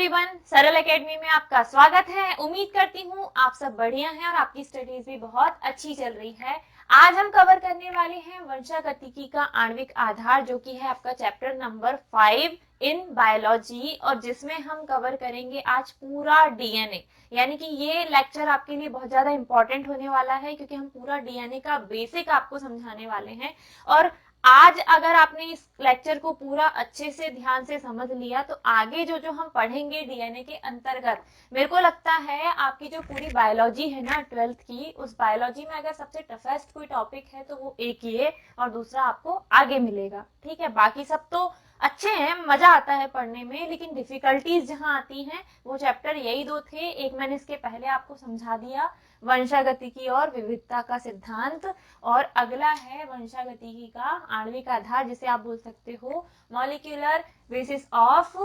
Everyone, सरल academy में आपका स्वागत है। उम्मीद करती हूँ आप सब बढ़िया हैं और आपकी स्टडीज भी बहुत अच्छी चल रही है। आज हम कवर करने वाले हैं वंशागतिकी का आणविक आधार, जो कि है आपका चैप्टर नंबर 5 इन बायोलॉजी, और जिसमें हम कवर करेंगे आज पूरा डीएनए। यानी कि ये लेक्चर आपके लिए बहुत ज्यादा इंपॉर्टेंट होने वाला है, क्योंकि हम पूरा डीएनए का बेसिक आपको समझाने वाले हैं। और आज अगर आपने इस लेक्चर को पूरा अच्छे से ध्यान से समझ लिया तो आगे जो हम पढ़ेंगे डीएनए के अंतर्गत, मेरे को लगता है आपकी जो पूरी बायोलॉजी है ना 12th की, उस बायोलॉजी में अगर सबसे टफेस्ट कोई टॉपिक है तो वो एक ही है और दूसरा आपको आगे मिलेगा। ठीक है, बाकी सब तो अच्छे हैं, मजा आता है पढ़ने में, लेकिन डिफिकल्टीज जहां आती हैं वो चैप्टर यही दो थे। एक मैंने इसके पहले आपको समझा दिया, वंशागतिकी और विविधता का सिद्धांत, और अगला है वंशागतिकी का आणविक आधार, जिसे आप बोल सकते हो मॉलिक्यूलर बेसिस ऑफ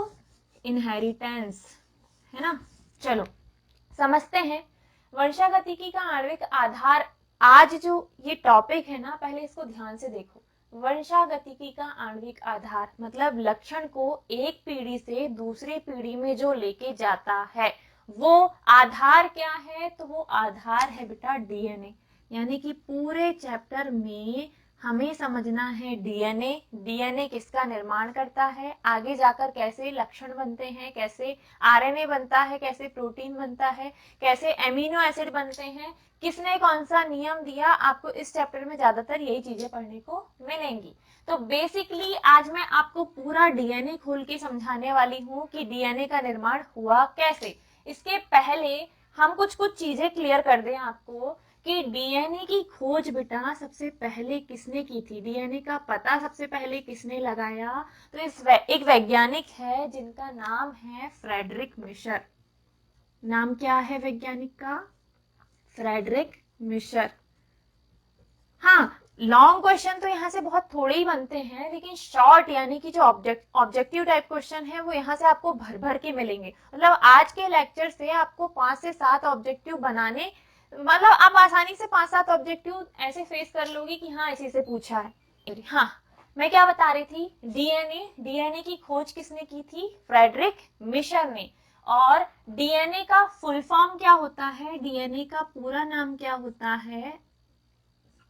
इनहेरिटेंस, है ना। चलो समझते हैं वंशागतिकी का आणविक आधार। आज जो ये टॉपिक है ना, पहले इसको ध्यान से देखो। वंशागतिकी का आणविक आधार मतलब लक्षण को एक पीढ़ी से दूसरी पीढ़ी में जो लेके जाता है वो आधार क्या है, तो वो आधार है बेटा डीएनए। यानी कि पूरे चैप्टर में हमें समझना है डीएनए। डीएनए किसका निर्माण करता है, आगे जाकर कैसे लक्षण बनते हैं, कैसे आरएनए बनता है, कैसे प्रोटीन बनता है, कैसे एमिनो एसिड बनते हैं, किसने कौन सा नियम दिया। आपको इस चैप्टर में ज्यादातर यही चीजें पढ़ने को मिलेंगी। तो बेसिकली आज मैं आपको पूरा डीएनए खोल के समझाने वाली हूँ कि डीएनए का निर्माण हुआ कैसे। इसके पहले हम कुछ चीजें क्लियर कर दें आपको कि डीएनए की खोज बेटा सबसे पहले किसने की थी, डीएनए का पता सबसे पहले किसने लगाया। तो एक वैज्ञानिक है जिनका नाम है फ्रेडरिक मिशर। नाम क्या है वैज्ञानिक का? Friedrich Miescher. हाँ, लॉन्ग क्वेश्चन तो यहाँ से बहुत थोड़े ही बनते हैं, लेकिन शॉर्ट यानी कि जो ऑब्जेक्टिव टाइप क्वेश्चन है वो यहाँ से आपको भर भर के मिलेंगे। मतलब आज के लेक्चर से आपको 5 से 7 ऑब्जेक्टिव बनाने, मतलब आप आसानी से 5-7 ऑब्जेक्टिव ऐसे फेस कर लोगे कि हाँ इसी से पूछा है। हाँ, मैं क्या बता रही थी, डीएनए की खोज किसने की थी? फ्रेडरिक मिशर ने। और डीएनए का फुल फॉर्म क्या होता है, डीएनए का पूरा नाम क्या होता है?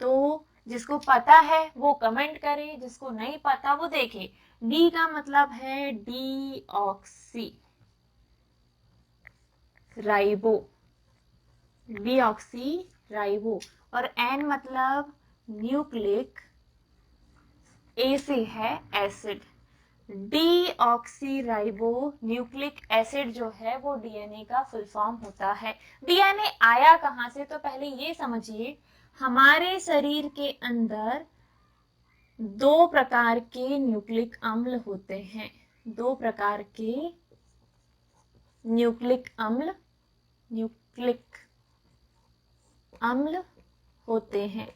तो जिसको पता है वो कमेंट करे, जिसको नहीं पता वो देखे। डी का मतलब है डीऑक्सी राइबो, डीऑक्सी राइबो। और एन मतलब न्यूक्लिक, ए से है acid. Deoxy ribo nucleic acid जो है वो डीएनए का फुल फॉर्म होता है। डीएनए आया कहां से, तो पहले ये समझिए, हमारे शरीर के अंदर 2 प्रकार के न्यूक्लिक अम्ल होते हैं। 2 प्रकार के न्यूक्लिक अम्ल होते हैं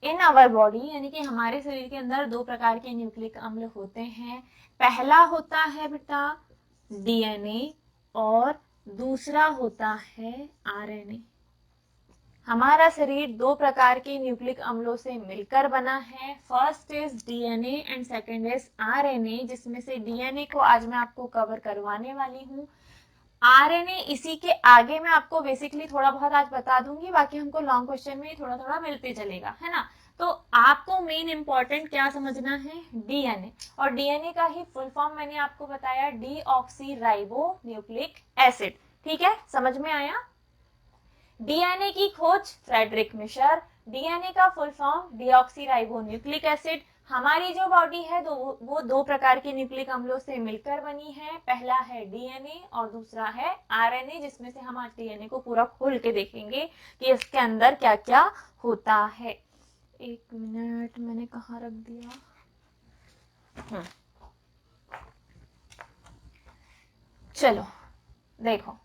इन आवर बॉडी। यानी कि हमारे शरीर के अंदर 2 प्रकार के न्यूक्लिक अम्ल होते हैं। पहला होता है बेटा डीएनए और दूसरा होता है आरएनए। हमारा शरीर 2 प्रकार के न्यूक्लिक अम्लों से मिलकर बना है। First is DNA and second is RNA, जिसमें से डीएनए को आज मैं आपको कवर करवाने वाली हूँ। आरएनए इसी के आगे मैं आपको बेसिकली थोड़ा बहुत आज बता दूंगी, बाकी हमको लॉन्ग क्वेश्चन में थोड़ा थोड़ा मिलते चलेगा, है ना। तो आपको मेन इंपॉर्टेंट क्या समझना है, डीएनए। और डीएनए का ही फुल फॉर्म मैंने आपको बताया, डीऑक्सी राइबो न्यूक्लिक एसिड। ठीक है, समझ में आया। डीएनए की खोज फ्रेडरिक मिशर, डीएनए का full form deoxy ribo nucleic acid. हमारी जो बॉडी है वो 2 प्रकार के न्यूक्लिक अम्लों से मिलकर बनी है। पहला है डीएनए और दूसरा है आरएनए, जिसमें से हम आज डीएनए को पूरा खोल के देखेंगे कि इसके अंदर क्या क्या होता है। 1 मिनट, मैंने कहाँ रख दिया। चलो देखो,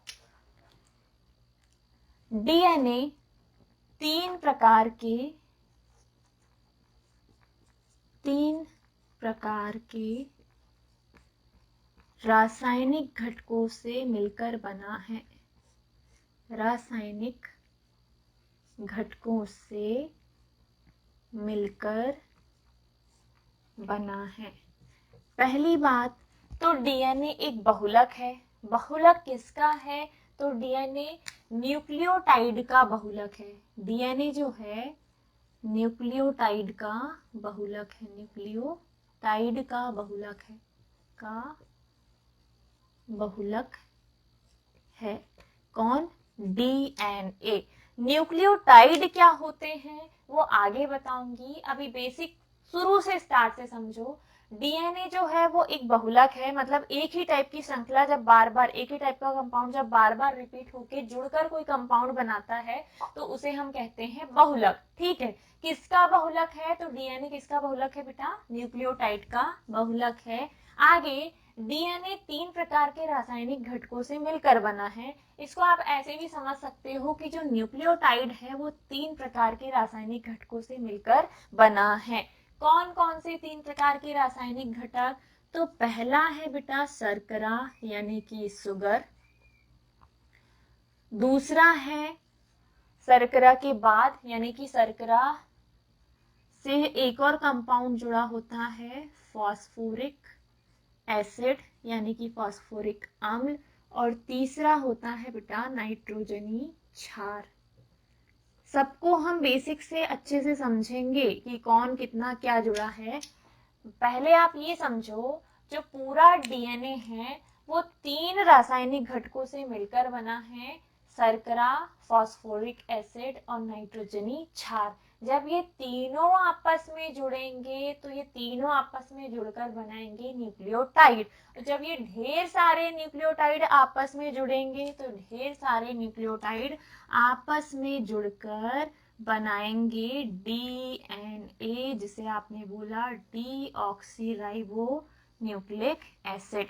डीएनए 3 प्रकार के रासायनिक घटकों से मिलकर बना है। रासायनिक घटकों से मिलकर बना है। पहली बात तो डीएनए एक बहुलक है। बहुलक किसका है? तो डीएनए न्यूक्लियोटाइड का बहुलक है। डीएनए जो है न्यूक्लियोटाइड का बहुलक है, न्यूक्लियोटाइड का बहुलक है, का बहुलक है। कौन? डीएनए। न्यूक्लियोटाइड क्या होते हैं वो आगे बताऊंगी, अभी बेसिक शुरू से स्टार्ट से समझो। डीएनए जो है वो एक बहुलक है, मतलब एक ही टाइप की श्रृंखला जब बार बार, एक ही टाइप का कंपाउंड जब बार बार रिपीट होके जुड़कर कोई कंपाउंड बनाता है तो उसे हम कहते हैं बहुलक। ठीक है, किसका बहुलक है? तो डीएनए किसका बहुलक है बेटा? न्यूक्लियोटाइड का बहुलक है। आगे, डीएनए 3 प्रकार के रासायनिक घटकों से मिलकर बना है। इसको आप ऐसे भी समझ सकते हो कि जो न्यूक्लियोटाइड है वो 3 प्रकार के रासायनिक घटकों से मिलकर बना है। कौन कौन से 3 प्रकार के रासायनिक घटक? तो पहला है बेटा शर्करा यानी कि शुगर। दूसरा है शर्करा के बाद यानी कि शर्करा से एक और कंपाउंड जुड़ा होता है फॉस्फोरिक एसिड यानी कि फॉस्फोरिक अम्ल। और तीसरा होता है बेटा नाइट्रोजनी क्षार। सबको हम बेसिक से अच्छे से समझेंगे कि कौन कितना क्या जुड़ा है। पहले आप ये समझो, जो पूरा डीएनए है वो 3 रासायनिक घटकों से मिलकर बना है, शर्करा, फॉस्फोरिक एसिड और नाइट्रोजनी क्षार। जब ये तीनों आपस में जुड़ेंगे तो ये तीनों आपस में जुड़कर बनाएंगे न्यूक्लियोटाइड। जब ये ढेर सारे न्यूक्लियोटाइड आपस में जुड़ेंगे तो ढेर सारे न्यूक्लियोटाइड आपस में जुड़कर बनाएंगे डीएनए, जिसे आपने बोला डीऑक्सीराइबो न्यूक्लिक एसिड।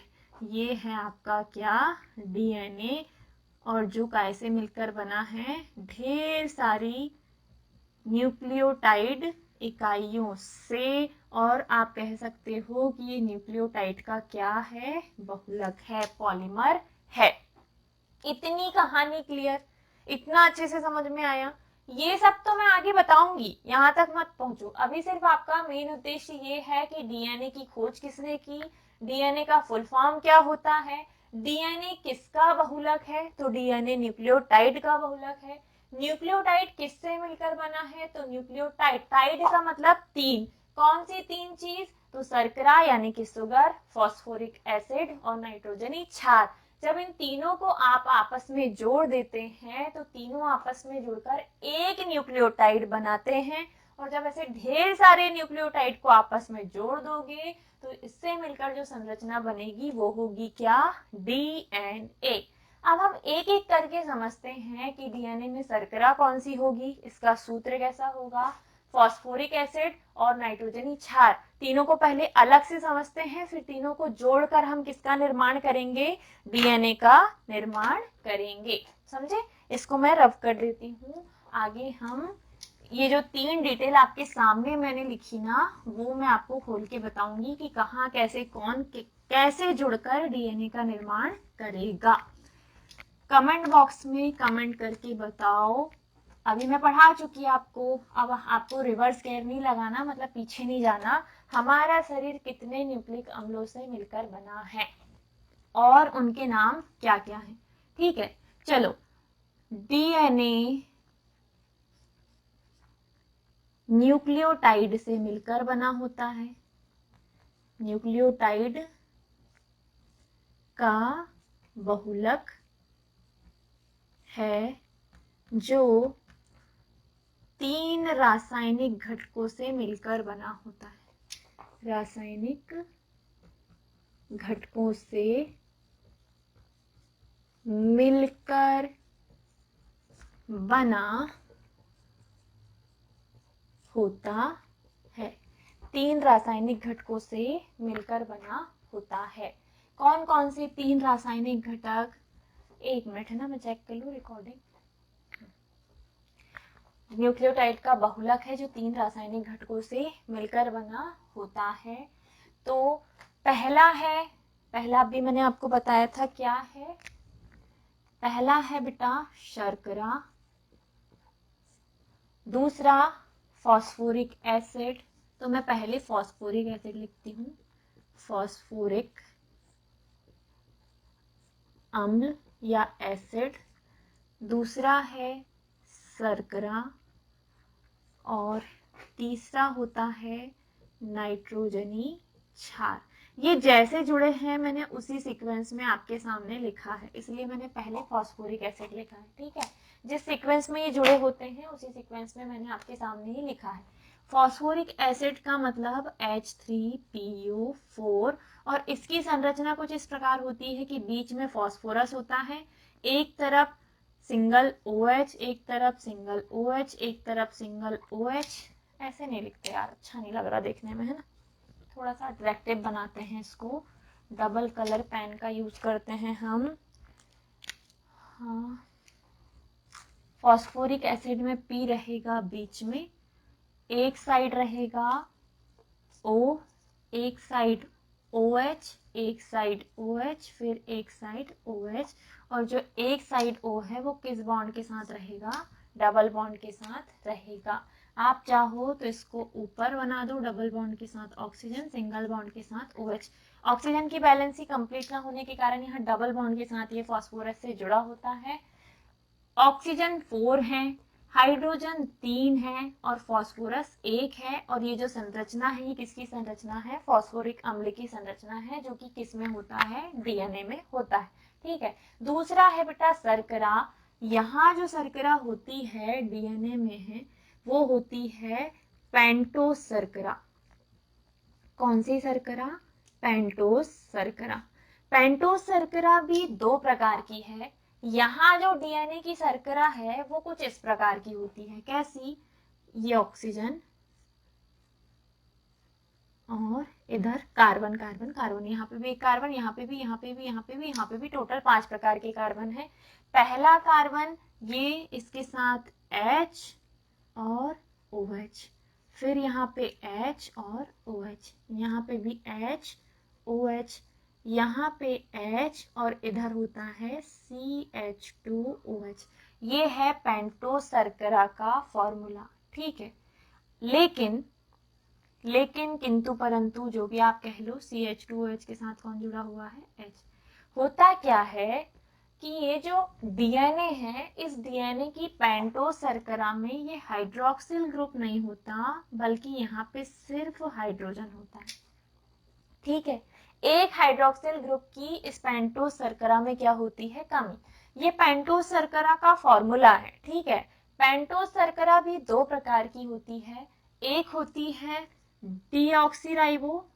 ये है आपका क्या? डीएनए। और जो कैसे मिलकर बना है? ढेर सारी न्यूक्लियोटाइड इकाइयों से। और आप कह सकते हो कि ये न्यूक्लियोटाइड का क्या है? बहुलक है, पॉलीमर है। इतनी कहानी क्लियर? इतना अच्छे से समझ में आया? ये सब तो मैं आगे बताऊंगी, यहाँ तक मत पहुंचो। अभी सिर्फ आपका मेन उद्देश्य ये है कि डीएनए की खोज किसने की, डीएनए का फुल फॉर्म क्या होता है, डीएनए किसका बहुलक है? तो डीएनए न्यूक्लियोटाइड का बहुलक है। न्यूक्लियोटाइड किससे मिलकर बना है? तो न्यूक्लियोटाइड, टाइड का मतलब 3। कौन सी 3 चीज? तो शर्करा यानी कि शुगर, फॉस्फोरिक एसिड और नाइट्रोजनी क्षार। जब इन तीनों को आप आपस में जोड़ देते हैं तो तीनों आपस में जुड़कर एक न्यूक्लियोटाइड बनाते हैं। और जब ऐसे ढेर सारे न्यूक्लियोटाइड को आपस में जोड़ दोगे तो इससे मिलकर जो संरचना बनेगी वो होगी क्या? डीएनए। अब हम एक एक करके समझते हैं कि डीएनए में शर्करा कौन सी होगी, इसका सूत्र कैसा होगा, फॉस्फोरिक एसिड और नाइट्रोजनी क्षार। तीनों को पहले अलग से समझते हैं, फिर तीनों को जोड़कर हम किसका निर्माण करेंगे? डीएनए का निर्माण करेंगे। समझे? इसको मैं रफ कर देती हूँ। आगे हम ये जो 3 डिटेल आपके सामने मैंने लिखी ना, वो मैं आपको खोल के बताऊंगी कि कहाँ कैसे कौन कैसे जुड़कर डीएनए का निर्माण करेगा। कमेंट बॉक्स में कमेंट करके बताओ। अभी मैं पढ़ा चुकी आपको, अब आपको रिवर्स केयर नहीं लगाना, मतलब पीछे नहीं जाना। हमारा शरीर कितने न्यूक्लिक अम्लों से मिलकर बना है और उनके नाम क्या क्या हैं। ठीक है, चलो। डीएनए न्यूक्लियोटाइड से मिलकर बना होता है। न्यूक्लियोटाइड का बहुलक है जो 3 रासायनिक घटकों से मिलकर बना होता है। रासायनिक घटकों से मिलकर बना होता है। 3 रासायनिक घटकों से मिलकर बना होता है। कौन कौन से 3 रासायनिक घटक? एक मिनट है ना, मैं चेक कर लूं रिकॉर्डिंग। न्यूक्लियोटाइड का बहुलक है जो 3 रासायनिक घटकों से मिलकर बना होता है। तो पहला है, पहला भी मैंने आपको बताया था क्या है। पहला है बेटा शर्करा, दूसरा फॉस्फोरिक एसिड। तो मैं पहले फॉस्फोरिक एसिड लिखती हूँ, फॉस्फोरिक अम्ल या एसिड, दूसरा है शर्करा और तीसरा होता है नाइट्रोजनी क्षार। ये जैसे जुड़े हैं मैंने उसी सीक्वेंस में आपके सामने लिखा है, इसलिए मैंने पहले फॉस्फोरिक एसिड लिखा है, ठीक है। जिस सीक्वेंस में ये जुड़े होते हैं उसी सीक्वेंस में मैंने आपके सामने ही लिखा है। फॉस्फोरिक एसिड का मतलब H3PO4 और इसकी संरचना कुछ इस प्रकार होती है कि बीच में फॉस्फोरस होता है, एक तरफ सिंगल OH, एक तरफ सिंगल OH, एक तरफ सिंगल OH। ऐसे नहीं लिखते यार, अच्छा नहीं लग रहा देखने में, है ना। थोड़ा सा अट्रैक्टिव बनाते हैं इसको, डबल कलर पेन का यूज करते हैं हम। हाँ, फॉस्फोरिक एसिड में P रहेगा बीच में, एक साइड रहेगा O, एक साइड OH, एक साइड OH, फिर एक साइड OH, और जो एक साइड O है वो किस बॉन्ड के साथ रहेगा, डबल बॉन्ड के साथ रहेगा। आप चाहो तो इसको ऊपर बना दो डबल बॉन्ड के साथ ऑक्सीजन, सिंगल बॉन्ड के साथ OH। ऑक्सीजन की बैलेंसी कंप्लीट ना होने के कारण यहाँ डबल बॉन्ड के साथ ये फॉस्फोरस से जुड़ा होता है। ऑक्सीजन 4 है, हाइड्रोजन 3 है और फॉस्फोरस 1 है। और ये जो संरचना है ये किसकी संरचना है, फॉस्फोरिक अम्ल की संरचना है, जो कि किस में होता है, डीएनए में होता है, ठीक है। दूसरा है बेटा शर्करा। यहाँ जो शर्करा होती है डीएनए में है वो होती है पेंटोस शर्करा। कौन सी शर्करा, पेंटोस शर्करा। पेंटोस शर्करा भी दो प्रकार की है। यहाँ जो डीएनए की शर्करा है वो कुछ इस प्रकार की होती है, कैसी, ये ऑक्सीजन और इधर कार्बन कार्बन कार्बन, यहाँ पे भी एक कार्बन, यहाँ पे भी, यहाँ पे भी, यहाँ पे भी, यहाँ पे भी, टोटल 5 प्रकार के कार्बन है। पहला कार्बन ये इसके साथ H और OH, फिर यहाँ पे H और OH, यहाँ पे भी H OH, यहाँ पे H और इधर होता है CH2OH। ये है पेंटोस शर्करा का फॉर्मूला, ठीक है। लेकिन किंतु परंतु जो भी आप कह लो, CH2OH के साथ कौन जुड़ा हुआ है, H। होता क्या है कि ये जो डीएनए है, इस डीएनए की पेंटोस शर्करा में ये हाइड्रोक्सिल ग्रुप नहीं होता, बल्कि यहाँ पे सिर्फ हाइड्रोजन होता है, ठीक है। एक हाइड्रोक्सिल ग्रुप की इस पेंटोस शर्करा में क्या होती है, कमी। ये पेंटोस शर्करा का फॉर्मूला है, ठीक है। पेंटोस शर्करा भी दो प्रकार की होती है, एक होती है डीऑक्सीराइबो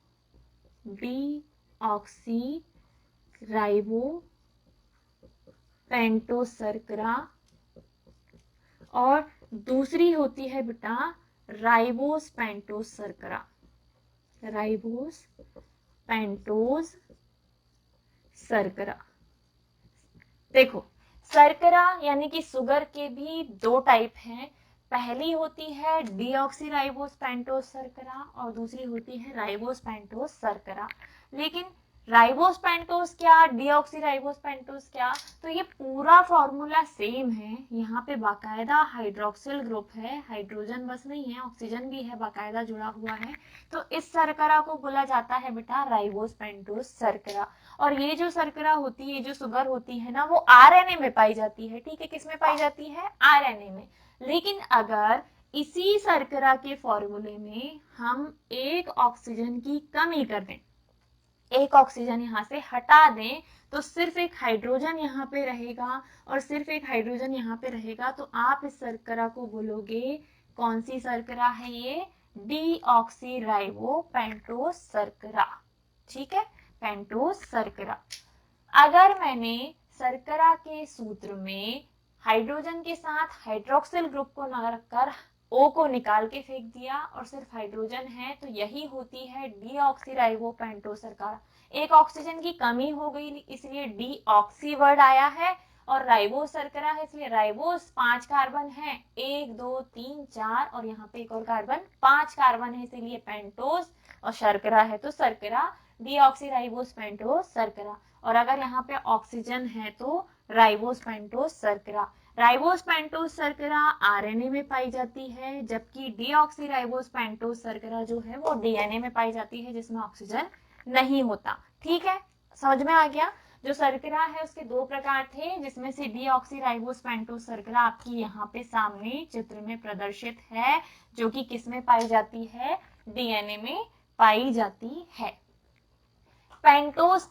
पेंटोस शर्करा, और दूसरी होती है बेटा राइबोस पेंटोस शर्करा, राइबोस पेंटोस शर्करा। देखो, शर्करा यानी कि शुगर के भी दो टाइप हैं। पहली होती है डीऑक्सीराइबोस पेंटोस शर्करा और दूसरी होती है राइबोस पेंटोस शर्करा। लेकिन राइबोस पेंटोस क्या, डीऑक्सीराइबोस पेंटोस क्या, तो ये पूरा फॉर्मूला सेम है। यहाँ पे बाकायदा हाइड्रोक्सिल ग्रुप है, हाइड्रोजन बस नहीं है, ऑक्सीजन भी है, बाकायदा जुड़ा हुआ है। तो इस शर्करा को बोला जाता है बेटा राइबोस पेंटोस शर्करा। और ये जो शर्करा होती है, जो शुगर होती है ना, वो आरएनए में पाई जाती है, ठीक है। किस में पाई जाती है, आरएनए में। लेकिन अगर इसी शर्करा के फॉर्मूले में हम एक ऑक्सीजन की कमी कर दें, एक ऑक्सीजन यहाँ से हटा दें, तो सिर्फ एक हाइड्रोजन यहाँ पे रहेगा और सिर्फ एक हाइड्रोजन यहाँ पे रहेगा, तो आप इस शर्करा को बोलोगे, कौन सी शर्करा है ये, डीऑक्सीराइबो पेंटोस शर्करा, ठीक है, पेंटोस शर्करा। अगर मैंने शर्करा के सूत्र में हाइड्रोजन के साथ हाइड्रोक्सिल ग्रुप को न रखकर O को निकाल के फेंक दिया और सिर्फ हाइड्रोजन है, तो यही होती है डीऑक्सीराइबो पेंटोस शर्करा। एक ऑक्सीजन की कमी हो गई इसलिए डीऑक्सी वर्ड आया है, और राइबोस शर्करा है इसलिए राइबोस 5 कार्बन है, 1 2 3 4, और यहाँ पे एक और कार्बन, 5 कार्बन है इसीलिए पेंटोस, और शर्करा है तो शर्करा, डीऑक्सीराइबोस पेंटोस शर्करा। और अगर यहाँ पे ऑक्सीजन है तो राइबोस पेंटोस शर्करा। राइबोस पेंटोस शर्करा आरएनए में पाई जाती है, जबकि डीऑक्सीराइबोस पेंटोस शर्करा जो है वो डीएनए में पाई जाती है, जिसमें ऑक्सीजन नहीं होता, ठीक है, समझ में आ गया। जो शर्करा है उसके दो प्रकार थे, जिसमें से डीऑक्सीराइबोस पेंटोस शर्करा आपकी यहाँ पे सामने चित्र में प्रदर्शित है, जो कि किसमें पाई जाती है, डीएनए में पाई जाती है। पेंटोस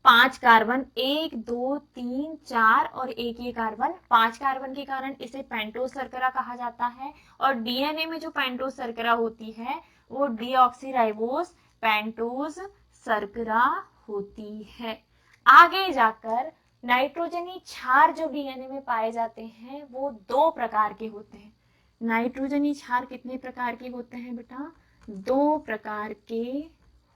5 कार्बन, 1 2 3 4 और एक ये कार्बन, 5 कार्बन के कारण इसे पेंटोस शर्करा कहा जाता है। और डीएनए में जो पेंटोस शर्करा होती है वो डीऑक्सीराइबोस पेंटोस शर्करा होती है। आगे जाकर नाइट्रोजनी क्षार जो डीएनए में पाए जाते हैं वो दो प्रकार के होते हैं। नाइट्रोजनी क्षार कितने प्रकार के होते हैं बेटा, दो प्रकार के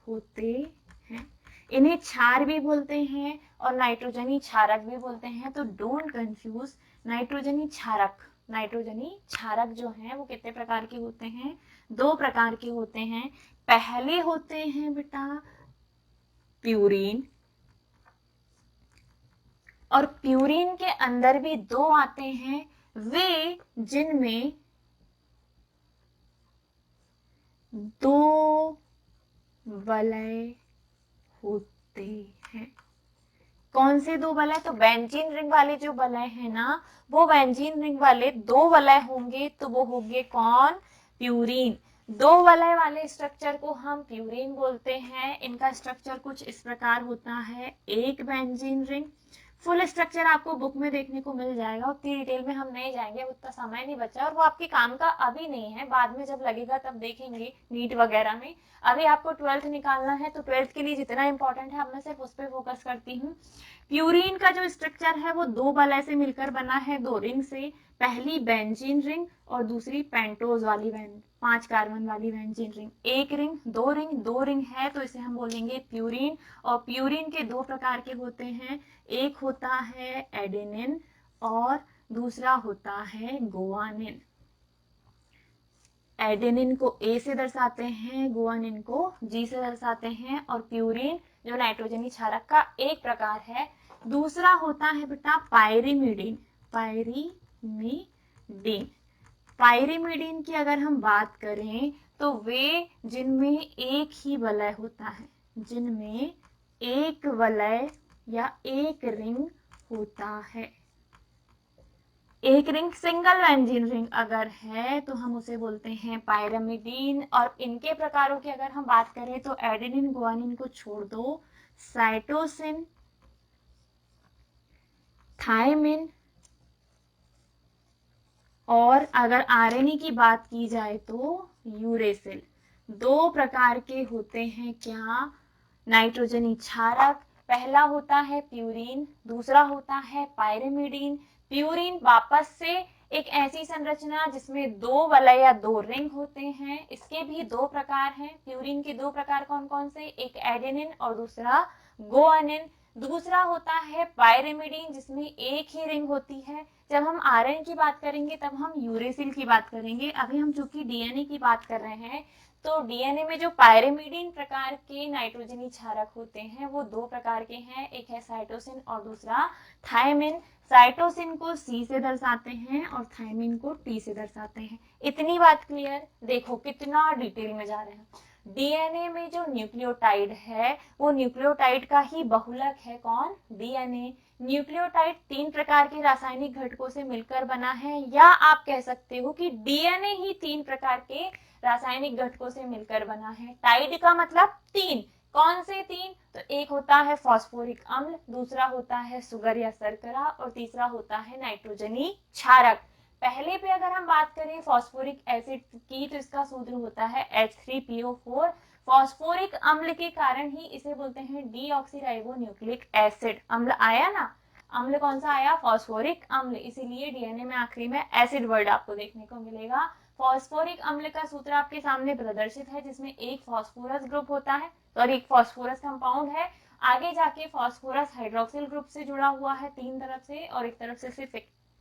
होते हैं। इन्हें क्षार भी बोलते हैं और नाइट्रोजनी क्षारक भी बोलते हैं, तो डोंट कंफ्यूज। नाइट्रोजनी क्षारक, नाइट्रोजनी क्षारक जो है वो कितने प्रकार के होते हैं, दो प्रकार के होते हैं। पहले होते हैं बेटा प्यूरीन, और प्यूरीन के अंदर भी दो आते हैं, वे जिनमें दो वलय होते हैं। कौन से दो वलय, तो बेंजीन रिंग वाले जो वलय है ना, वो बेंजीन रिंग वाले दो वलय होंगे, तो वो होंगे कौन, प्यूरीन। दो वलय वाले स्ट्रक्चर को हम प्यूरीन बोलते हैं। इनका स्ट्रक्चर कुछ इस प्रकार होता है, एक बेंजीन रिंग। फुल स्ट्रक्चर आपको बुक में देखने को मिल जाएगा, उतनी डिटेल में हम नहीं जाएंगे, उतना समय नहीं बचा और वो आपके काम का अभी नहीं है, बाद में जब लगेगा तब देखेंगे नीट वगैरह में। अभी आपको 12th निकालना है, तो 12th के लिए जितना इंपॉर्टेंट है अब मैं सिर्फ उस पर फोकस करती हूँ। प्यूरीन का जो स्ट्रक्चर है वो दो वलय से मिलकर बना है, दो रिंग से। पहली बेंजीन रिंग और दूसरी पेंटोज वाली 5 कार्बन वाली बेंजीन रिंग। एक रिंग, दो रिंग है तो इसे हम बोलेंगे प्यूरीन। और प्यूरीन के दो प्रकार के होते हैं, एक होता है एडेनिन और दूसरा होता है गुआनिन। एडेनिन को ए से दर्शाते हैं, गुआनिन को जी से दर्शाते हैं। और प्यूरीन जो नाइट्रोजनी क्षारक का एक प्रकार है। दूसरा होता है बेटा पायरिमिडीन, पायरिमिडीन। पायरिमिडीन की अगर हम बात करें तो वे जिनमें एक ही वलय होता है, जिनमें एक वलय या एक रिंग होता है। एक रिंग सिंगल बेंजीन रिंग अगर है तो हम उसे बोलते हैं पायरिमिडीन। और इनके प्रकारों की अगर हम बात करें तो एडेनिन गुआनिन को छोड़ दो, साइटोसिन, थायमिन और अगर आरएनए की बात की जाए तो यूरेसिल। दो प्रकार के होते हैं क्या, नाइट्रोजनी क्षारक। पहला होता है प्यूरीन, दूसरा होता है पायरिमिडीन। प्यूरीन वापस से एक ऐसी संरचना जिसमें दो वलय या दो रिंग होते हैं। इसके भी दो प्रकार हैं। प्यूरीन के दो प्रकार कौन कौन से, एक एडेनिन और दूसरा गुआनिन। दूसरा होता है पायरिमिडीन जिसमें एक ही रिंग होती है। जब हम आरएनए की बात करेंगे तब हम यूरेसिल की बात करेंगे। अभी हम चूंकि डीएनए की बात कर रहे हैं तो डीएनए में जो पायरिमिडीन प्रकार के नाइट्रोजनी क्षारक होते हैं वो दो प्रकार के हैं, एक है साइटोसिन और दूसरा थायमिन। साइटोसिन को सी से दर्शाते हैं और थायमिन को टी से दर्शाते हैं। इतनी बात क्लियर। देखो कितना डिटेल में जा रहे हैं। डीएनए में जो न्यूक्लियोटाइड है वो न्यूक्लियोटाइड का ही बहुलक है, कौन, डीएनए। न्यूक्लियोटाइड तीन प्रकार के रासायनिक घटकों से मिलकर बना है, या आप कह सकते हो कि डीएनए ही तीन प्रकार के रासायनिक घटकों से मिलकर बना है। टाइड का मतलब तीन, कौन से तीन, तो एक होता है फास्फोरिक अम्ल, दूसरा होता है सुगर या शर्करा और तीसरा होता है नाइट्रोजनी क्षारक। पहले पे अगर हम बात करें फास्फोरिक एसिड की तो इसका सूत्र होता है H3PO4। फास्फोरिक अम्ल के कारण ही इसे बोलते हैं डीऑक्सीराइबोन्यूक्लिक एसिड। अम्ल आया ना, अम्ल कौन सा आया, फास्फोरिक अम्ल, इसीलिए डीएनए में आखिरी में एसिड वर्ड आपको देखने को मिलेगा। फास्फोरिक अम्ल का सूत्र आपके सामने प्रदर्शित है जिसमें एक फास्फोरस ग्रुप होता है और एक फास्फोरस कंपाउंड है। आगे जाके फास्फोरस हाइड्रोक्सिल ग्रुप से जुड़ा हुआ है तीन तरफ से, और एक तरफ से सिर्फ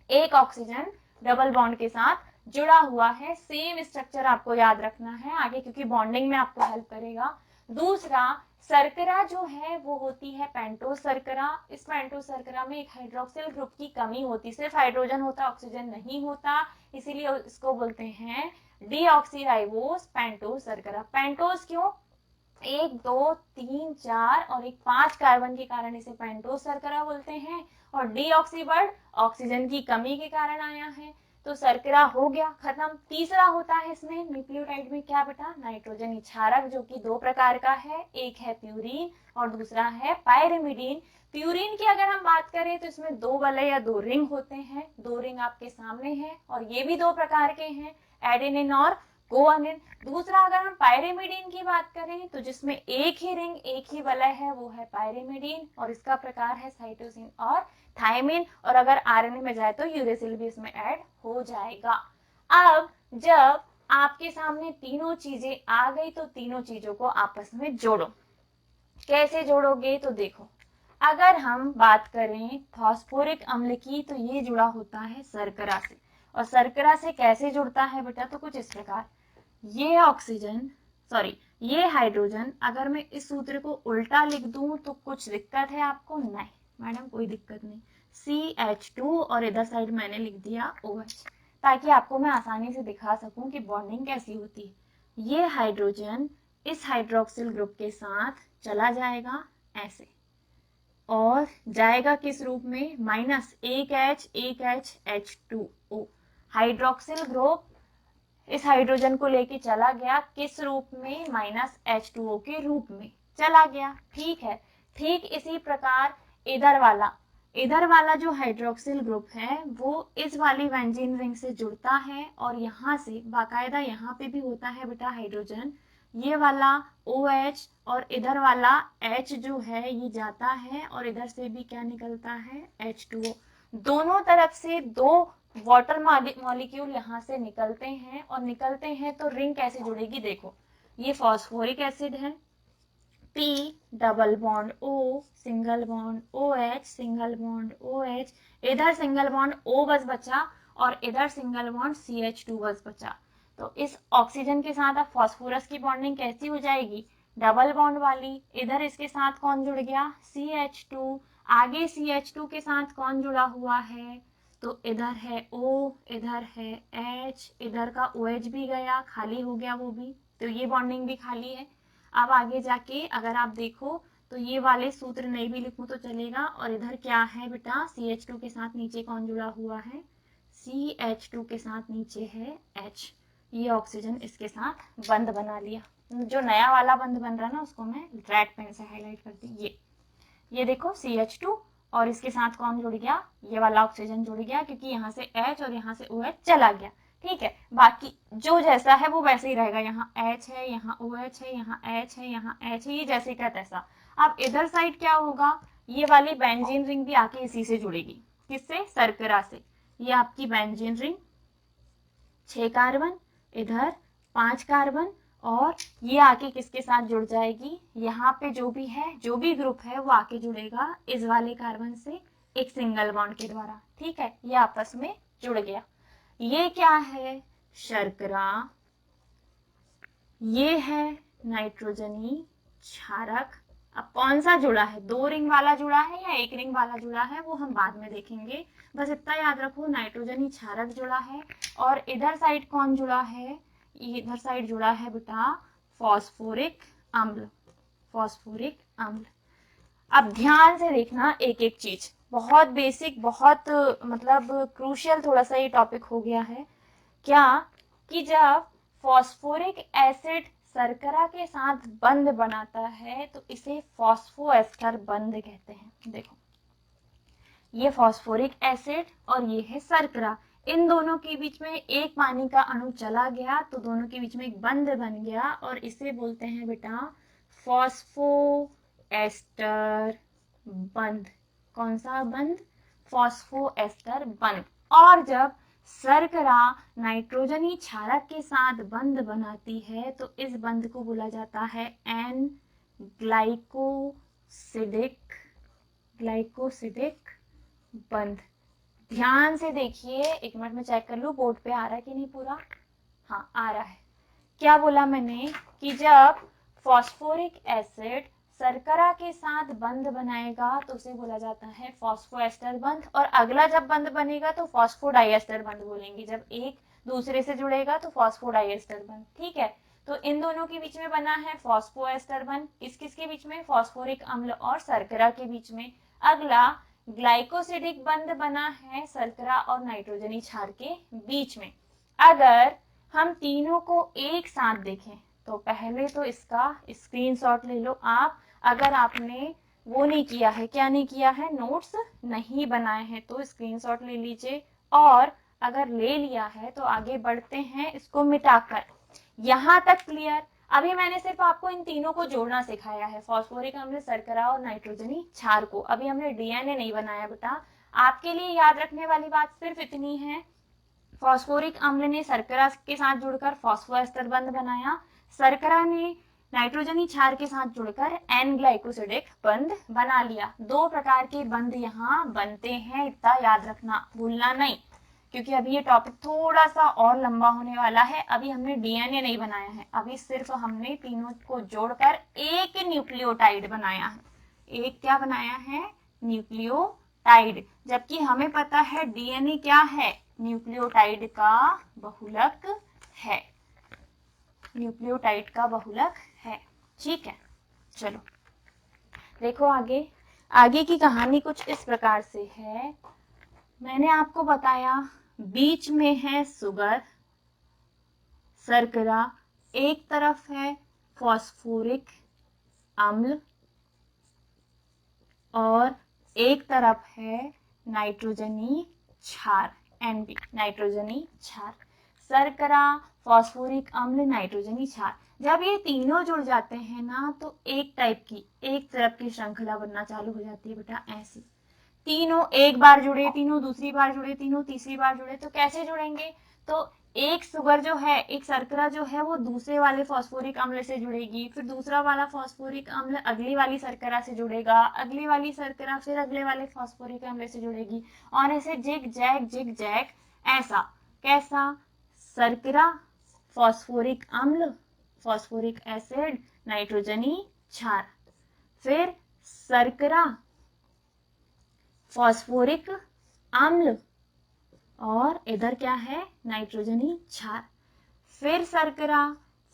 एक ऑक्सीजन डबल बॉन्ड के साथ जुड़ा हुआ है। सेम स्ट्रक्चर आपको याद रखना है आगे, क्योंकि बॉन्डिंग में आपको हेल्प करेगा। दूसरा शर्करा जो है वो होती है पेंटोस शर्करा। इस पेंटोस शर्करा में एक हाइड्रोक्सिल ग्रुप की कमी होती, सिर्फ हाइड्रोजन होता, ऑक्सीजन नहीं होता, इसीलिए इसको बोलते हैं डीऑक्सीराइबोस पेंटोस शर्करा। पेंटोस क्यों, 1 2 3 4 और एक 5 कार्बन के कारण इसे पेंटोस शर्करा बोलते हैं। और डीऑक्सीबर्ड ऑक्सीजन की कमी के कारण आया है। तो शर्करा हो गया खत्म। तीसरा होता है इसमें न्यूक्लियोटाइड में क्या बेटा, नाइट्रोजन क्षारक, जो कि 2 प्रकार का है, एक है प्यूरीन और दूसरा है पायरिमिडीन। प्यूरीन की अगर हम बात करें तो इसमें 2 वलय या 2 रिंग होते हैं, 2 रिंग आपके सामने हैं और ये भी 2 प्रकार के हैं, एडेनिन और गुआनिन। दूसरा अगर हम पायरिमिडीन की बात करें तो जिसमें एक ही रिंग एक ही वलय है वो है पायरिमिडीन और इसका प्रकार है साइटोसिन और थायमिन। और अगर आरएनए में जाए तो यूरेसिल भी इसमें ऐड हो जाएगा। अब जब आपके सामने तीनों चीजें आ गई तो तीनों चीजों को आपस में जोड़ो। कैसे जोड़ोगे तो देखो, अगर हम बात करें फास्फोरिक अम्ल की तो ये जुड़ा होता है शर्करा से। और शर्करा से कैसे जुड़ता है बेटा, तो कुछ इस प्रकार, ये ऑक्सीजन सॉरी ये हाइड्रोजन, अगर मैं इस सूत्र को उल्टा लिख दूं तो कुछ दिक्कत है आपको? नहीं मैडम कोई दिक्कत नहीं। CH2 और इधर साइड मैंने लिख दिया OH, ताकि आपको मैं आसानी से दिखा सकूं कि बॉन्डिंग कैसी होती है। ये हाइड्रोजन इस हाइड्रोक्सिल ग्रुप के साथ चला जाएगा ऐसे, और जाएगा किस रूप में, माइनस एक H H2O। हाइड्रोक्सिल ग्रुप इस हाइड्रोजन को लेके चला गया किस रूप में, माइनस H2O के रूप में चला गया। ठीक है, ठीक इसी प्रकार इधर वाला जो हाइड्रोक्सिल ग्रुप है वो इस वाली बेंजीन रिंग से जुड़ता है और यहाँ से बाकायदा यहाँ पे भी होता है बेटा हाइड्रोजन, ये वाला OH और इधर वाला H जो है ये जाता है और इधर से भी क्या निकलता है, H2O। दोनों तरफ से 2 वाटर मॉलिक्यूल यहाँ से निकलते हैं और निकलते हैं तो रिंग कैसे जुड़ेगी, देखो ये फॉस्फोरिक एसिड है, P double bond O single bond OH single bond OH, इधर सिंगल बॉन्ड O बस बचा और इधर सिंगल बॉन्ड CH2 बस बचा। तो इस ऑक्सीजन के साथ अब फॉस्फोरस की बॉन्डिंग कैसी हो जाएगी, डबल बॉन्ड वाली। इधर इसके साथ कौन जुड़ गया, CH2। आगे CH2 के साथ कौन जुड़ा हुआ है, तो इधर है O, इधर है H, इधर का OH भी गया, खाली हो गया वो भी, तो ये बॉन्डिंग भी खाली है। अब आगे जाके अगर आप देखो तो ये वाले सूत्र नहीं भी लिखूं तो चलेगा। और इधर क्या है बेटा, CH2 के साथ नीचे कौन जुड़ा हुआ है, CH2 के साथ नीचे है H। ये ऑक्सीजन इसके साथ बंध बना लिया। जो नया वाला बंध बन रहा है ना उसको मैं रेड पेन से हाईलाइट करती हूँ। ये देखो CH2 और इसके साथ कौन जुड़ गया, ये वाला ऑक्सीजन जुड़ गया, क्योंकि यहाँ से H और यहाँ से OH चला गया। ठीक है, बाकी जो जैसा है वो वैसे ही रहेगा, यहाँ H है, यहाँ OH है, यहाँ H है, यहाँ H है, ये जैसे का तैसा। अब इधर साइड क्या होगा, ये वाली बेंजीन रिंग भी आके इसी से जुड़ेगी, किससे, शर्करा से। ये आपकी बेंजीन रिंग 6 कार्बन, इधर 5 कार्बन, और ये आके किसके साथ जुड़ जाएगी, यहाँ पे जो भी है, जो भी ग्रुप है वो आके जुड़ेगा इस वाले कार्बन से एक सिंगल बॉन्ड के द्वारा। ठीक है, ये आपस में जुड़ गया। ये क्या है, शर्करा, ये है नाइट्रोजनी क्षारक। अब कौन सा जुड़ा है, 2 रिंग वाला जुड़ा है या 1 रिंग वाला जुड़ा है वो हम बाद में देखेंगे, बस इतना याद रखो, नाइट्रोजनी क्षारक जुड़ा है। और इधर साइड कौन जुड़ा है, इधर साइड जुड़ा है बेटा फॉस्फोरिक अम्ल, फॉस्फोरिक अम्ल। अब ध्यान से देखना एक एक चीज, बहुत बेसिक, बहुत मतलब क्रूशियल थोड़ा सा ये टॉपिक हो गया है क्या, कि जब फॉस्फोरिक एसिड शर्करा के साथ बंध बनाता है तो इसे फॉस्फोएस्टर बंध कहते हैं। देखो ये फॉस्फोरिक एसिड और ये है शर्करा, इन दोनों के बीच में एक पानी का अणु चला गया तो दोनों के बीच में एक बंध बन गया और इसे बोलते हैं बेटा फॉस्फोएस्टर बंध। कौन सा बंध, फॉस्फोएस्टर बंध। और जब शर्करा नाइट्रोजनी क्षारक के साथ बंध बनाती है तो इस बंध को बोला जाता है एन ग्लाइकोसिडिक बंध। ध्यान से देखिए, एक मिनट में चेक कर लूं बोर्ड पे आ रहा है कि नहीं पूरा, हाँ आ रहा है। क्या बोला मैंने कि जब फॉस्फोरिक एसिड शर्करा के साथ बंध बनाएगा तो उसे बोला जाता है फॉस्फोएस्टर बंध, और अगला जब बंध बनेगा तो फॉस्फोडाइएस्टर बंध बोलेंगे, जब एक दूसरे से जुड़ेगा तो फॉस्फोडाइएस्टर बंध। ठीक है, तो इन दोनों के बीच में बना है फॉस्फोएस्टर बंध, किस किस के बीच में, फॉस्फोरिक अम्ल और शर्करा के बीच में। अगला ग्लाइकोसिडिक बंध बना है शर्करा और नाइट्रोजनी क्षार के बीच में। अगर हम तीनों को एक साथ देखें तो पहले तो इसका स्क्रीनशॉट ले लो आप। अगर आपने वो नहीं किया है, क्या नहीं किया है, नोट्स नहीं बनाए हैं तो स्क्रीनशॉट ले लीजिए, और अगर ले लिया है तो आगे बढ़ते हैं इसको मिटाकर। यहाँ तक क्लियर। अभी मैंने सिर्फ आपको इन तीनों को जोड़ना सिखाया है, फॉस्फोरिक अम्ल, शर्करा और नाइट्रोजनी क्षार को। अभी हमने डीएनए नहीं बनाया बेटा। आपके लिए याद रखने वाली बात सिर्फ इतनी है, फॉस्फोरिक अम्ल ने शर्करा के साथ जुड़कर फॉस्फोएस्टर बंध बनाया, शर्करा ने नाइट्रोजनी क्षार के साथ जुड़कर एन ग्लाइकोसिडिक बंध बना लिया। दो प्रकार के बंध यहाँ बनते हैं, इतना याद रखना, भूलना नहीं, क्योंकि अभी ये टॉपिक थोड़ा सा और लंबा होने वाला है। अभी हमने डीएनए नहीं बनाया है, अभी सिर्फ हमने तीनों को जोड़कर एक न्यूक्लियोटाइड बनाया है। एक क्या बनाया है, न्यूक्लियोटाइड। जबकि हमें पता है डीएनए क्या है, न्यूक्लियोटाइड का बहुलक है, न्यूक्लियोटाइड का बहुलक है। ठीक है, चलो देखो आगे। आगे की कहानी कुछ इस प्रकार से है। मैंने आपको बताया बीच में है सुगर, शर्करा, एक तरफ है फॉस्फोरिक अम्ल और एक तरफ है नाइट्रोजनी क्षार, एनपी, नाइट्रोजनी क्षार। शर्करा, फॉस्फोरिक अम्ल, नाइट्रोजनी क्षार, जब ये तीनों जुड़ जाते हैं ना तो एक टाइप की, एक तरफ की श्रृंखला बनना चालू हो जाती है बेटा। ऐसी तीनों एक बार जुड़े, तीनों दूसरी बार जुड़े, तीनों तीसरी बार जुड़े, तो कैसे जुड़ेंगे, तो एक शुगर जो है, एक शर्करा जो है वो दूसरे वाले फॉस्फोरिक अम्ल से जुड़ेगी, फिर दूसरा वाला फॉस्फोरिक अम्ल अगली वाली शर्करा से जुड़ेगा, अगली वाली शर्करा फिर अगले वाले फॉस्फोरिक अम्ल से जुड़ेगी, और ऐसे जिग जैग। ऐसा कैसा, शर्करा, फॉस्फोरिक अम्ल, फॉस्फोरिक एसिड, नाइट्रोजनी क्षार, फिर शर्करा, फॉस्फोरिक अम्ल, और इधर क्या है, नाइट्रोजनी क्षार, फिर शर्करा,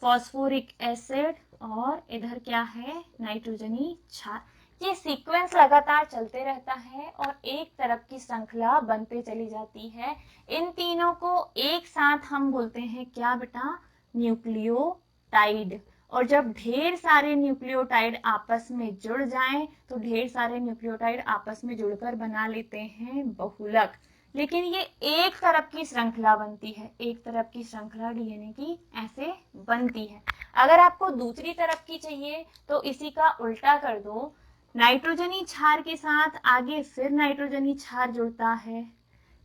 फॉस्फोरिक एसिड, और इधर क्या है, नाइट्रोजनी क्षार। ये सीक्वेंस लगातार चलते रहता है और एक तरफ की श्रृंखला बनते चली जाती है। इन तीनों को एक साथ हम बोलते हैं क्या बेटा, न्यूक्लियोटाइड। और जब ढेर सारे न्यूक्लियोटाइड आपस में जुड़ जाएं तो ढेर सारे न्यूक्लियोटाइड आपस में जुड़कर बना लेते हैं बहुलक। लेकिन ये एक तरफ की श्रृंखला बनती है, एक तरफ की श्रृंखला डीएनए की ऐसे बनती है। अगर आपको दूसरी तरफ की चाहिए तो इसी का उल्टा कर दो, नाइट्रोजनी क्षार के साथ आगे फिर नाइट्रोजनी क्षार जुड़ता है।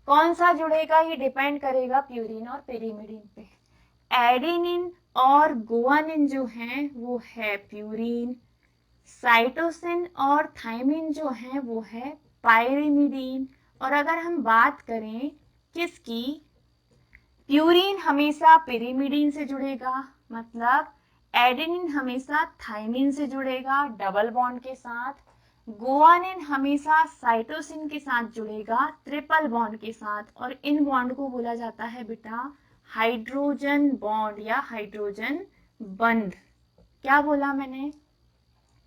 कौन सा जुड़ेगा ये डिपेंड करेगा प्यूरिन और पिरिमिडिन पे। एडेनिन और गुआनिन जो हैं वो है प्यूरिन, साइटोसिन और थाइमिन जो है वो है पाइरिमिडीन। और अगर हम बात करें किसकी, प्यूरिन हमेशा पिरिमिडीन से जुड़ेगा, मतलब एडेनिन हमेशा थाइमिन से जुड़ेगा डबल बॉन्ड के साथ, गुआनिन हमेशा साइटोसिन के साथ जुड़ेगा ट्रिपल बॉन्ड के साथ, और इन बॉन्ड को बोला जाता है बेटा हाइड्रोजन बॉन्ड या हाइड्रोजन बंध। क्या बोला मैंने,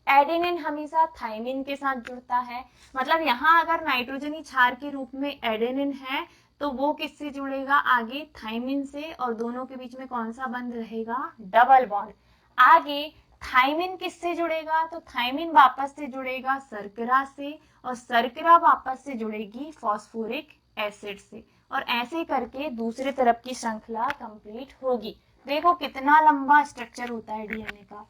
एडेनिन हमेशा थाइमिन के साथ जुड़ता है, मतलब यहाँ अगर नाइट्रोजनी क्षार के रूप में एडेनिन है तो वो किससे जुड़ेगा आगे, थाइमिन से, और दोनों के बीच में कौन सा बंध रहेगा, डबल बॉन्ड। आगे थाइमिन किससे जुड़ेगा, तो थाइमिन वापस से जुड़ेगा शर्करा से, और शर्करा वापस से जुड़ेगी फॉस्फोरिक एसिड से, और ऐसे करके दूसरे तरफ की श्रृंखला कंप्लीट होगी। देखो कितना लंबा स्ट्रक्चर होता है डीएनए का।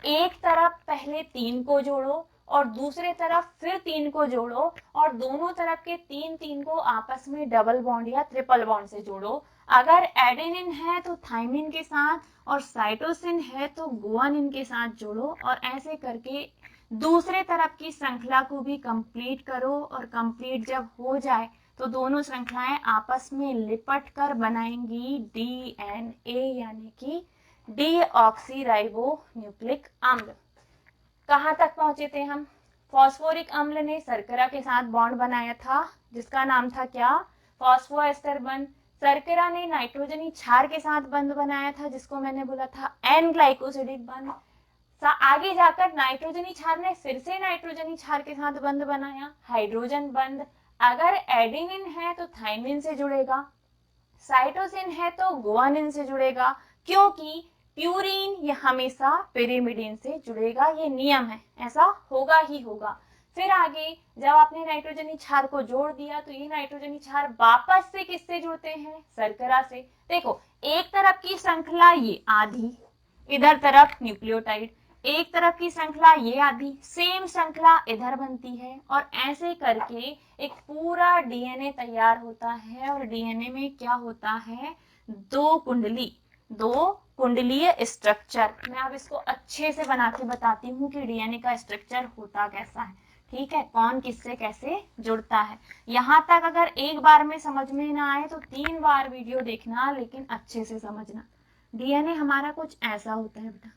एक तरफ पहले 3 को जोड़ो और दूसरे तरफ फिर 3 को जोड़ो, और दोनों तरफ के 3 को आपस में डबल बॉन्ड या ट्रिपल बॉन्ड से जोड़ो। अगर एडेनिन है तो थाइमिन के साथ, और साइटोसिन है तो गुआनिन के साथ जोड़ो, और ऐसे करके दूसरे तरफ की श्रृंखला को भी कंप्लीट करो। और कंप्लीट जब हो जाए तो दोनों श्रृंखलाएं आपस में लिपट कर बनाएंगी डीएनए, यानी कि डीऑक्सीराइबो न्यूक्लिक अम्ल। कहां तक पहुंचे थे हम, फॉस्फोरिक अम्ल ने शर्करा के साथ बॉन्ड बनाया था जिसका नाम था क्या, फॉस्फोएस्टर बंध। शर्करा ने नाइट्रोजनी क्षार के साथ बंध बनाया था जिसको मैंने बोला था एन ग्लाइकोसिडिक बंध। आगे जाकर नाइट्रोजनी क्षार ने फिर से नाइट्रोजनी क्षार के साथ बंध बनाया, हाइड्रोजन बंध। अगर एडेनिन है तो थाइमिन से जुड़ेगा, साइटोसिन है तो गुआनिन से जुड़ेगा, क्योंकि प्यूरिन ये हमेशा पिरिमिडिन से जुड़ेगा, ये नियम है, ऐसा होगा ही होगा। फिर आगे जब आपने नाइट्रोजनी क्षार को जोड़ दिया तो ये नाइट्रोजनी क्षार वापस से किससे जुड़ते हैं, शर्करा से। देखो एक तरफ की श्रृंखला ये आधी, इधर तरफ न्यूक्लियोटाइड, एक तरफ की श्रृंखला ये आधी, सेम श्रृंखला इधर बनती है और ऐसे करके एक पूरा डीएनए तैयार होता है। और डीएनए में क्या होता है, दो कुंडलीय स्ट्रक्चर। मैं अब इसको अच्छे से बना के बताती हूँ कि डीएनए का स्ट्रक्चर होता कैसा है, ठीक है, कौन किससे कैसे जुड़ता है। यहाँ तक अगर एक बार में समझ में ना आए तो 3 बार वीडियो देखना, लेकिन अच्छे से समझना। डीएनए हमारा कुछ ऐसा होता है बेटा,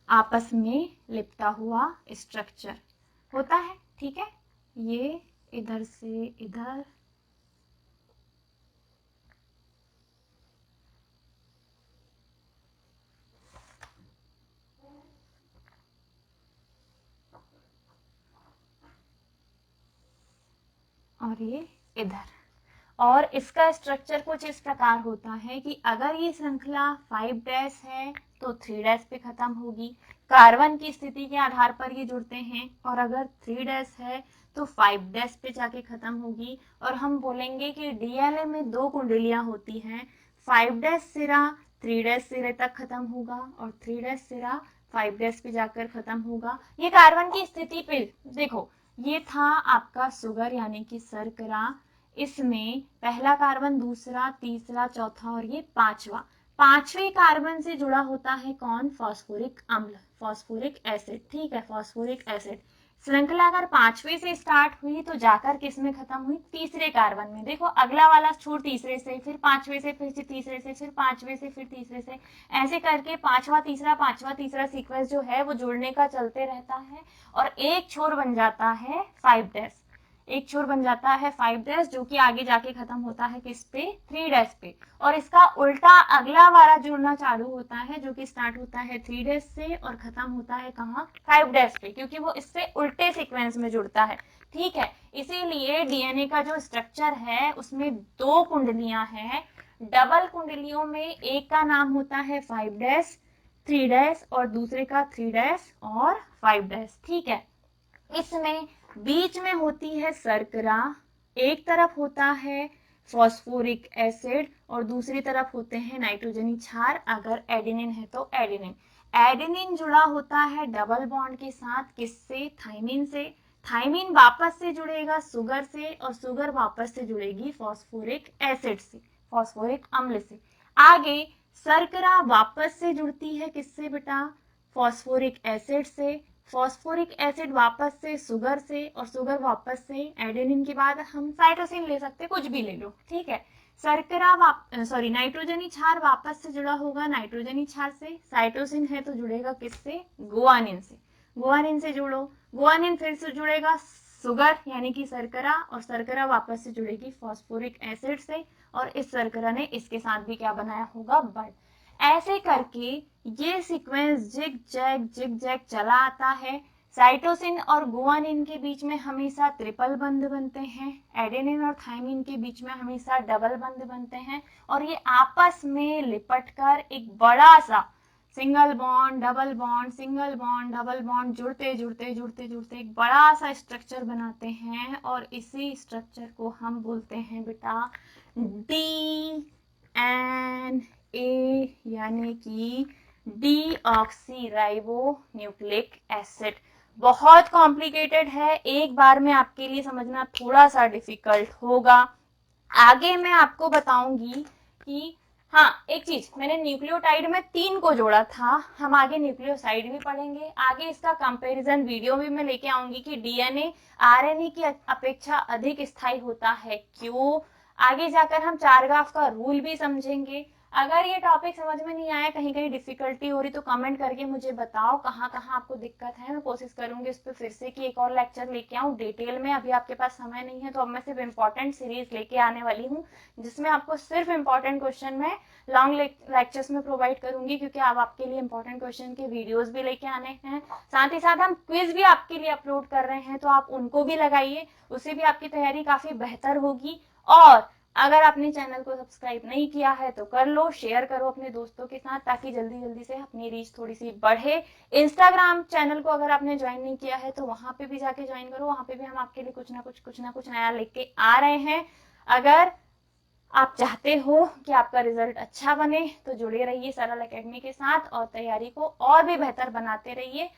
आपस में लिपटा हुआ स्ट्रक्चर होता है, ठीक है। ये इधर से इधर, और ये इधर। और इसका स्ट्रक्चर कुछ इस प्रकार होता है कि अगर ये श्रृंखला 5' है तो 3' पे खत्म होगी, कार्बन की स्थिति के आधार पर ये जुड़ते हैं। और अगर 3' है तो 5' पे जाके खत्म होगी। और हम बोलेंगे कि डीएनए में 2 कुंडलियां होती हैं, 5' सिरा 3' सिरे तक खत्म होगा और 3' सिरा 5' पे जाकर खत्म होगा। ये कार्बन की स्थिति पे देखो, ये था आपका सुगर यानी कि शर्करा, इसमें पहला कार्बन, दूसरा, तीसरा, चौथा और ये पांचवें कार्बन से जुड़ा होता है कौन, फास्फोरिक अम्ल, फास्फोरिक एसिड, ठीक है, फास्फोरिक एसिड। श्रृंखला अगर 5वें से स्टार्ट हुई तो जाकर किस में खत्म हुई, तीसरे कार्बन में। देखो अगला वाला छोर तीसरे से, फिर 5वें से, फिर तीसरे से, फिर 5वें से, फिर तीसरे से, ऐसे करके 5वां तीसरा सीक्वेंस जो है वो जुड़ने का चलते रहता है। और एक छोर बन जाता है 5' एक छोर बन जाता है 5' जो कि आगे जाके खत्म होता है किस पे, 3' पे। और इसका उल्टा अगला वाला जुड़ना चालू होता है जो कि स्टार्ट होता है 3' से और खत्म होता है कहाँ, 5' पे, क्योंकि वो इससे उल्टे सीक्वेंस में जुड़ता है, ठीक है। इसीलिए डीएनए का जो स्ट्रक्चर है उसमें 2 कुंडलियां हैं। डबल कुंडलियों में एक का नाम होता है 5' 3' और दूसरे का 3' और 5', ठीक है। इसमें बीच में होती है शर्करा, एक तरफ होता है फॉस्फोरिक एसिड और दूसरी तरफ होते हैं नाइट्रोजनी क्षार। अगर एडेनिन है तो एडेनिन जुड़ा होता है डबल बॉन्ड के साथ, किससे, थाइमिन से। थाइमिन वापस से जुड़ेगा सुगर से और सुगर वापस से जुड़ेगी फॉस्फोरिक एसिड से, फॉस्फोरिक अम्ल से। आगे शर्करा वापस से जुड़ती है किससे बेटा, फॉस्फोरिक एसिड से, फॉस्फोरिक एसिड वापस से सुगर से और सुगर वापस से एडेनिन के बाद हम साइटोसिन ले सकते, कुछ भी ले लो, ठीक है। नाइट्रोजनी क्षार वापस से जुड़ा होगा नाइट्रोजनी क्षार से, साइटोसिन है तो जुड़ेगा किससे, गुआनिन से, गुआनिन से जुड़ो, गुआनिन फिर से जुड़ेगा सुगर यानी कि शर्करा और शर्करा वापस से जुड़ेगी फॉस्फोरिक एसिड से और इस शर्करा ने इसके साथ भी क्या बनाया होगा, बंध। ऐसे करके ये सीक्वेंस जिग जैग चला आता है। साइटोसिन और गुआनिन के बीच में हमेशा ट्रिपल बंध बनते हैं, एडेनिन और थाइमिन के बीच में हमेशा डबल बंध बनते हैं और ये आपस में लिपटकर एक बड़ा सा single bond double bond single bond double bond जुड़ते जुड़ते जुड़ते जुड़ते एक बड़ा सा स्ट्रक्चर बनाते हैं। और इसी स्ट्रक्चर को हम बोलते हैं बेटा डीएनए, यानी कि डीऑक्सीराइबो न्यूक्लिक एसिड। बहुत कॉम्प्लिकेटेड है, एक बार में आपके लिए समझना थोड़ा सा डिफिकल्ट होगा। आगे मैं आपको बताऊंगी कि हाँ, एक चीज, मैंने न्यूक्लियोटाइड में 3 को जोड़ा था, हम आगे न्यूक्लियोसाइड भी पढ़ेंगे। आगे इसका कंपैरिजन वीडियो भी मैं लेके आऊंगी कि डीएनए आरएनए की अपेक्षा अधिक स्थायी होता है, क्यों। आगे जाकर हम चारगाफ का रूल भी समझेंगे। अगर ये टॉपिक समझ में नहीं आया, कहीं कहीं डिफिकल्टी हो रही, तो कमेंट करके मुझे बताओ कहाँ कहाँ आपको दिक्कत है। मैं कोशिश करूंगी उस पर फिर से कि एक और लेक्चर लेके आऊँ डिटेल में। अभी आपके पास समय नहीं है, तो अब मैं सिर्फ इम्पोर्टेंट सीरीज लेके आने वाली हूँ, जिसमें आपको सिर्फ इम्पोर्टेंट क्वेश्चन में लॉन्ग लेक्चर्स में प्रोवाइड करूंगी, क्योंकि अब आपके लिए इंपॉर्टेंट क्वेश्चन के वीडियोस भी लेके आने हैं। साथ ही साथ हम क्विज भी आपके लिए अपलोड कर रहे हैं, तो आप उनको भी लगाइए, उससे भी आपकी तैयारी काफी बेहतर होगी। और अगर आपने चैनल को सब्सक्राइब नहीं किया है तो कर लो, शेयर करो अपने दोस्तों के साथ, ताकि जल्दी जल्दी से अपनी रीच थोड़ी सी बढ़े। इंस्टाग्राम चैनल को अगर आपने ज्वाइन नहीं किया है तो वहां पे भी जाके ज्वाइन करो, वहां पे भी हम आपके लिए कुछ ना कुछ नया लेके आ रहे हैं। अगर आप चाहते हो कि आपका रिजल्ट अच्छा बने तो जुड़े रहिए सरल एकेडमी के साथ और तैयारी को और भी बेहतर बनाते रहिए।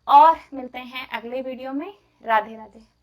और मिलते हैं अगले वीडियो में। राधे राधे।